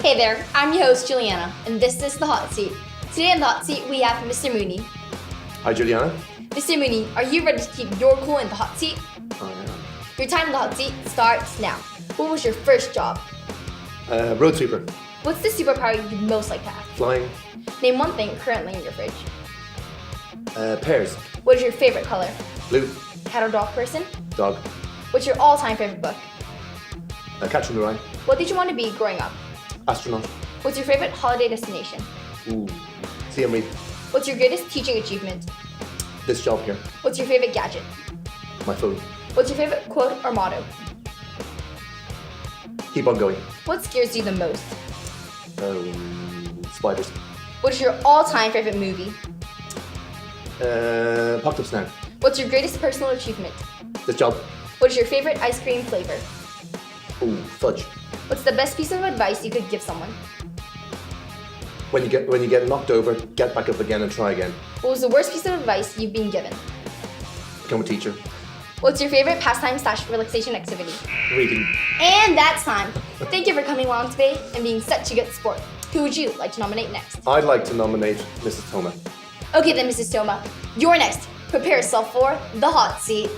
Hey there, I'm your host Juliana, and this is The Hot Seat. Today on The Hot Seat, we have Mr. Mooney. Hi, Juliana. Mr. Mooney, are you ready to keep your cool in the hot seat? I am. Your time in the hot seat starts now. What was your first job? Road sweeper. What's the superpower you'd most like to have? Flying. Name one thing currently in your fridge. Pears. What is your favorite color? Blue. Cat or dog person? Dog. What's your all-time favorite book? Catcher in the Rye. What did you want to be growing up? Astronaut. What's your favorite holiday destination? Ooh. CM Reed. What's your greatest teaching achievement? This job here. What's your favorite gadget? My phone. What's your favorite quote or motto? Keep on going. What scares you the most? Spiders. What is your all-time favorite movie? Apocalypse Now. What's your greatest personal achievement? This job. What is your favorite ice cream flavor? Ooh, fudge. What's the best piece of advice you could give someone? When you get knocked over, get back up again and try again. What was the worst piece of advice you've been given? Become a teacher. What's your favorite pastime/relaxation activity? Reading. And that's time. Thank you for coming along today and being such a good sport. Who would you like to nominate next? I'd like to nominate Mrs. Toma. Okay then, Mrs. Toma, you're next. Prepare yourself for the hot seat.